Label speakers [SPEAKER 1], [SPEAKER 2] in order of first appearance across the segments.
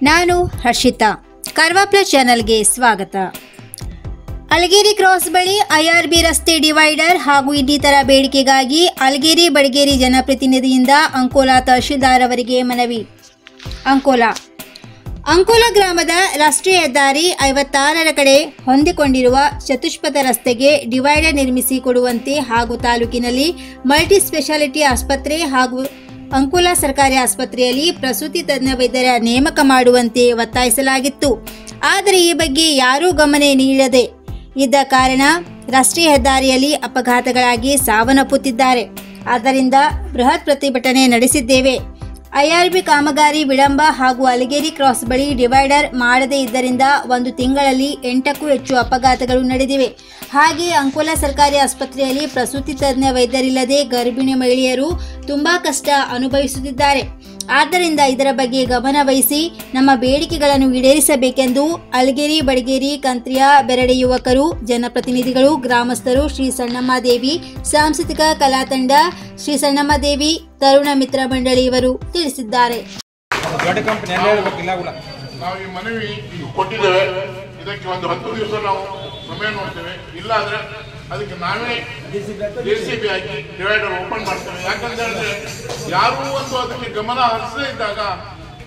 [SPEAKER 1] ನಾನು ಹರ್ಷಿತಾ. ಕಾರ್ವಾ ಪ್ಲಸ್ ಚಾನೆಲ್ಗೆ ಸ್ವಾಗತ. ಅಲಗೇರಿ ಕ್ರಾಸ್ ಬಳಿ ಐಆರ್ಬಿ ರಸ್ತೆ ಡಿವೈಡರ್ ಹಾಗೂ ಇನ್ನಿತರ ಬೇಡಿಕೆಗಾಗಿ ಅಲಗೇರಿ ಬಡಗೇರಿ ಜನಪ್ರತಿನಿಧಿಯಿಂದ ಅಂಕೋಲಾ ತಹಶೀಲ್ದಾರ್ ಅವರಿಗೆ ಮನವಿ. ಅಂಕೋಲಾ ಗ್ರಾಮದ ರಾಷ್ಟ್ರೀಯ ಹೆದ್ದಾರಿ 56ರ ಕಡೆ ಹೊಂದಿಕೊಂಡಿರುವ ಚತುಷ್ಪಥ ರಸ್ತೆಗೆ ಡಿವೈಡರ್ ನಿರ್ಮಿಸಿ ಕೊಡುವಂತೆ ಹಾಗೂ ತಾಲೂಕಿನಲ್ಲಿ ಮಲ್ಟಿ ಸ್ಪೆಷಾಲಿಟಿ ಆಸ್ಪತ್ರೆ ಹಾಗೂ ಅಂಕೋಲಾ ಸರ್ಕಾರಿ ಆಸ್ಪತ್ರೆಯಲ್ಲಿ ಪ್ರಸೂತಿ ತಜ್ಞ ವೈದ್ಯರ ನೇಮಕ ಮಾಡುವಂತೆ ಒತ್ತಾಯಿಸಲಾಗಿತ್ತು. ಆದರೆ ಈ ಬಗ್ಗೆ ಯಾರೂ ಗಮನ ನೀಡದೆ ಇದ್ದ ಕಾರಣ ರಾಷ್ಟ್ರೀಯ ಹೆದ್ದಾರಿಯಲ್ಲಿ ಅಪಘಾತಗಳಾಗಿ ಸಾವನ್ನಪ್ಪುತ್ತಿದ್ದಾರೆ. ಆದ್ದರಿಂದ ಬೃಹತ್ ಪ್ರತಿಭಟನೆ ನಡೆಸಿದ್ದೇವೆ. ಐಆರ್ಬಿ ಕಾಮಗಾರಿ ವಿಳಂಬ ಹಾಗೂ ಅಲಗೇರಿ ಕ್ರಾಸ್ ಬಳಿ ಡಿವೈಡರ್ ಮಾಡದೇ ಇದ್ದರಿಂದ ಒಂದು ತಿಂಗಳಲ್ಲಿ 8ಕ್ಕೂ ಹೆಚ್ಚು ಅಪಘಾತಗಳು ನಡೆದಿವೆ. ಹಾಗೆ ಅಂಕೋಲಾ ಸರ್ಕಾರಿ ಆಸ್ಪತ್ರೆಯಲ್ಲಿ ಪ್ರಸೂತಿ ತಜ್ಞ ವೈದ್ಯರಿಲ್ಲದೆ ಗರ್ಭಿಣಿ ಮಹಿಳೆಯರು ತುಂಬಾ ಕಷ್ಟ ಅನುಭವಿಸುತ್ತಿದ್ದಾರೆ. ಆದ್ದರಿಂದ ಇದರ ಬಗ್ಗೆ ಗಮನ ವಹಿಸಿ ನಮ್ಮ ಬೇಡಿಕೆಗಳನ್ನು ಈಡೇರಿಸಬೇಕೆಂದು ಅಲಗೇರಿ ಬಡಗೇರಿ ಕಂತ್ರಿಯ ಬೆರಡೆ ಯುವಕರು, ಜನಪ್ರತಿನಿಧಿಗಳು, ಗ್ರಾಮಸ್ಥರು, ಶ್ರೀ ಸಣ್ಣಮ್ಮದೇವಿ ಸಾಂಸ್ಕೃತಿಕ ಕಲಾ ತಂಡ, ಶ್ರೀ ಸಣ್ಣಮ್ಮದೇವಿ ತರುಣ ಮಿತ್ರ ಮಂಡಳಿ ಇವರು ತಿಳಿಸಿದ್ದಾರೆ.
[SPEAKER 2] ನಾವು ಈ ಮನವಿ ಕೊಟ್ಟಿದ್ದೇವೆ. ಇದಕ್ಕೆ ಒಂದು 10 ದಿವಸ ನಾವು ಸಮಯ ನೋಡ್ತೇವೆ. ಇಲ್ಲ ಅಂದ್ರೆ ಅದಕ್ಕೆ ನಾವೇ JCB ಹಾಕಿ ಡಿವೈಡರ್ ಓಪನ್ ಮಾಡ್ತೇವೆ. ಯಾಕಂತ ಹೇಳಿದ್ರೆ ಯಾರೂ ಒಂದು ಅದಕ್ಕೆ ಗಮನ ಹರಿಸದೇ ಇದ್ದಾಗ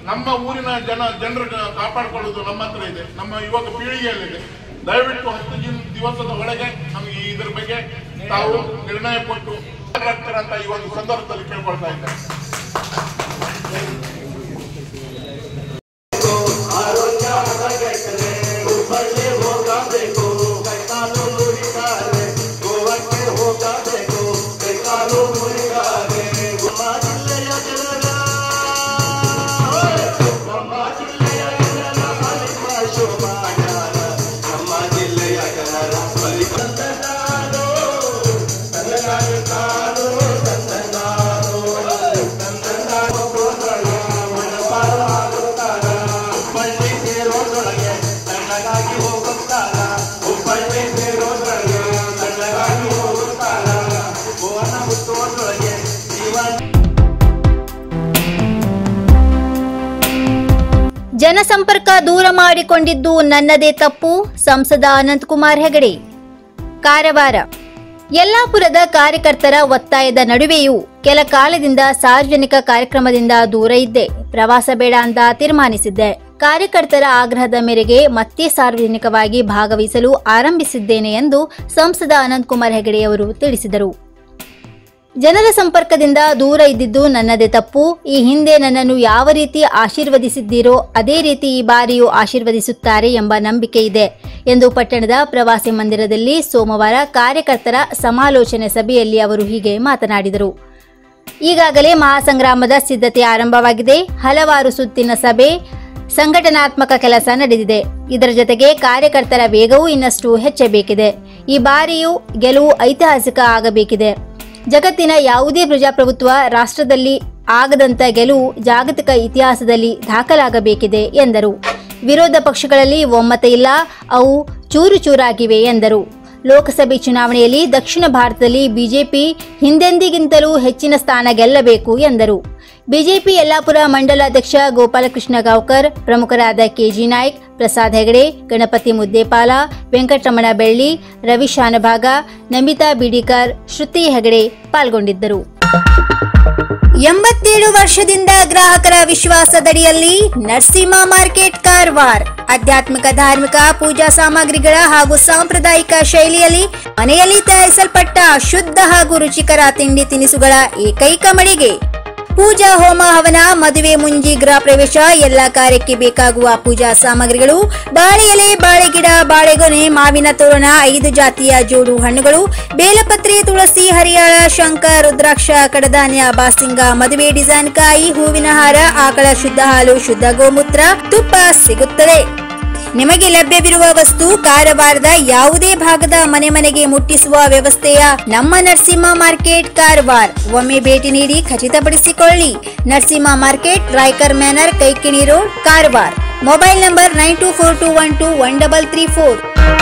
[SPEAKER 2] ನಮ್ಮ ಊರಿನ ಜನರು ಕಾಪಾಡಿಕೊಳ್ಳೋದು ನಮ್ಮ ಹತ್ರ ಇದೆ, ನಮ್ಮ ಯುವಕ ಪೀಳಿಗೆಯಲ್ಲಿದೆ. ದಯವಿಟ್ಟು 10 ದಿವಸದ ಒಳಗೆ ನಮಗೆ ಇದರ ಬಗ್ಗೆ ತಾವು ನಿರ್ಣಯ ಕೊಟ್ಟು ಅಂತ ಈ ಒಂದು ಸಂದರ್ಭದಲ್ಲಿ ಕೇಳ್ಕೊಳ್ತಾ ಇದ್ದಾರೆ.
[SPEAKER 1] ಜನಸಂಪರ್ಕ ದೂರ ಮಾಡಿಕೊಂಡಿದ್ದು ನನ್ನದೇ ತಪ್ಪು, ಸಂಸದ ಅನಂತಕುಮಾರ್ ಹೆಗಡೆ. ಕಾರವಾರ. ಯಲ್ಲಾಪುರದ ಕಾರ್ಯಕರ್ತರ ಒತ್ತಾಯದ ನಡುವೆಯೂ ಕೆಲ ಕಾಲದಿಂದ ಸಾರ್ವಜನಿಕ ಕಾರ್ಯಕ್ರಮದಿಂದ ದೂರ ಇದ್ದೆ. ಪ್ರವಾಸ ಬೇಡ ಅಂತ ತೀರ್ಮಾನಿಸಿದ್ದೆ. ಕಾರ್ಯಕರ್ತರ ಆಗ್ರಹದ ಮೇರೆಗೆ ಮತ್ತೆ ಸಾರ್ವಜನಿಕವಾಗಿ ಭಾಗವಹಿಸಲು ಆರಂಭಿಸಿದ್ದೇನೆ ಎಂದು ಸಂಸದ ಅನಂತಕುಮಾರ್ ಹೆಗಡೆ ಅವರು ತಿಳಿಸಿದರು. ಜನರ ಸಂಪರ್ಕದಿಂದ ದೂರ ಇದ್ದಿದ್ದು ನನ್ನದೇ ತಪ್ಪು. ಈ ಹಿಂದೆ ನನ್ನನ್ನು ಯಾವ ರೀತಿ ಆಶೀರ್ವದಿಸಿದ್ದೀರೋ ಅದೇ ರೀತಿ ಈ ಬಾರಿಯೂ ಆಶೀರ್ವದಿಸುತ್ತಾರೆ ಎಂಬ ನಂಬಿಕೆ ಇದೆ ಎಂದು ಪಟ್ಟಣದ ಪ್ರವಾಸಿ ಮಂದಿರದಲ್ಲಿ ಸೋಮವಾರ ಕಾರ್ಯಕರ್ತರ ಸಮಾಲೋಚನೆ ಸಭೆಯಲ್ಲಿ ಅವರು ಹೀಗೆ ಮಾತನಾಡಿದರು. ಈಗಾಗಲೇ ಮಹಾಸಂಗ್ರಾಮದ ಸಿದ್ಧತೆ ಆರಂಭವಾಗಿದೆ. ಹಲವಾರು ಸುತ್ತಿನ ಸಭೆ, ಸಂಘಟನಾತ್ಮಕ ಕೆಲಸ ನಡೆದಿದೆ. ಇದರ ಜೊತೆಗೆ ಕಾರ್ಯಕರ್ತರ ವೇಗವೂ ಇನ್ನಷ್ಟು ಹೆಚ್ಚಬೇಕಿದೆ. ಈ ಬಾರಿಯೂ ಗೆಲುವು ಐತಿಹಾಸಿಕ ಆಗಬೇಕಿದೆ. ಜಗತ್ತಿನ ಯಾವುದೇ ಪ್ರಜಾಪ್ರಭುತ್ವ ರಾಷ್ಟ್ರದಲ್ಲಿ ಆಗದಂತ ಗೆಲುವು ಜಾಗತಿಕ ಇತಿಹಾಸದಲ್ಲಿ ದಾಖಲಾಗಬೇಕಿದೆ ಎಂದರು. ವಿರೋಧ ಪಕ್ಷಗಳಲ್ಲಿ ಒಮ್ಮತ ಇಲ್ಲ, ಅವು ಚೂರು ಚೂರಾಗಿವೆ ಎಂದರು. ಲೋಕಸಭೆ ಚುನಾವಣೆಯಲ್ಲಿ ದಕ್ಷಿಣ ಭಾರತದಲ್ಲಿ ಬಿಜೆಪಿ ಹಿಂದೆಂದಿಗಿಂತಲೂ ಹೆಚ್ಚಿನ ಸ್ಥಾನ ಗೆಲ್ಲಬೇಕು ಎಂದರು. ಬಿಜೆಪಿ ಯಲ್ಲಾಪುರ ಮಂಡಲಾಧ್ಯಕ್ಷ ಗೋಪಾಲಕೃಷ್ಣ ಗಾಂವ್ಕರ್, ಪ್ರಮುಖರಾದ ಕೆಜಿ ನಾಯ್ಕ್, ಪ್ರಸಾದ್ ಹೆಗಡೆ, ಗಣಪತಿ ಮುದ್ದೇಪಾಲ, ವೆಂಕಟರಮಣ ಬೆಳ್ಳಿ, ರವಿ ಶಾನಭಾಗ, ನಮಿತಾ ಬಿಡಿಕರ್, ಶ್ರುತಿ ಹೆಗಡೆ ಪಾಲ್ಗೊಂಡಿದ್ದರು. 87 ವರ್ಷದಿಂದ ಗ್ರಾಹಕರ ವಿಶ್ವಾಸದಡಿಯಲ್ಲಿ ನರಸಿಂಹ ಮಾರ್ಕೆಟ್ ಕಾರವಾರ. ಆಧ್ಯಾತ್ಮಿಕ, ಧಾರ್ಮಿಕ, ಪೂಜಾ ಸಾಮಗ್ರಿಗಳ ಹಾಗೂ ಸಾಂಪ್ರದಾಯಿಕ ಶೈಲಿಯಲ್ಲಿ ಮನೆಯಲ್ಲಿ ತಯಾರಿಸಲ್ಪಟ್ಟ ಶುದ್ಧ ಹಾಗೂ ರುಚಿಕರ ತಿಂಡಿ ತಿನಿಸುಗಳ ಏಕೈಕ ಮಳಿಗೆ. ಪೂಜಾ, ಹೋಮ, ಹವನ, ಮದುವೆ, ಮುಂಜಿ, ಗೃಹ ಪ್ರವೇಶ ಎಲ್ಲ ಕಾರ್ಯಕ್ಕೆ ಬೇಕಾಗುವ ಪೂಜಾ ಸಾಮಗ್ರಿಗಳು, ಬಾಳೆ ಎಲೆ, ಬಾಳೆಗಿಡ, ಬಾಳೆಗೊನೆ, ಮಾವಿನ ತೋರಣ, 5 ಜಾತಿಯ ಜೋಡು ಹಣ್ಣುಗಳು, ಬೇಲಪತ್ರೆ, ತುಳಸಿ, ಹರಿಯಾಳ, ಶಂಖ, ರುದ್ರಾಕ್ಷ, ಕಡಧಾನ್ಯ, ಬಾಸಿಂಗ, ಮದುವೆ ಡಿಸೈನ್ ಕಾಯಿ, ಹೂವಿನ ಹಾರ, ಆಕಳ ಶುದ್ಧ ಹಾಲು, ಶುದ್ಧ ಗೋಮೂತ್ರ, ತುಪ್ಪ ಸಿಗುತ್ತದೆ. ನಿಮಗೆ ಲಭ್ಯವಿರುವ ವಸ್ತು ಕಾರವಾರದ ಯಾವುದೇ ಭಾಗದ ಮನೆಗೆ ಮುಟ್ಟಿಸುವ ವ್ಯವಸ್ಥೆಯ ನಮ್ಮ ನರಸಿಂಹ ಮಾರ್ಕೆಟ್ ಕಾರವಾರ. ಒಮ್ಮೆ ಭೇಟಿ ನೀಡಿ ಖಚಿತಪಡಿಸಿಕೊಳ್ಳಿ. Narasimha market, Raikar manner, Kaikini road, Karwar. Mobile number 9242121334.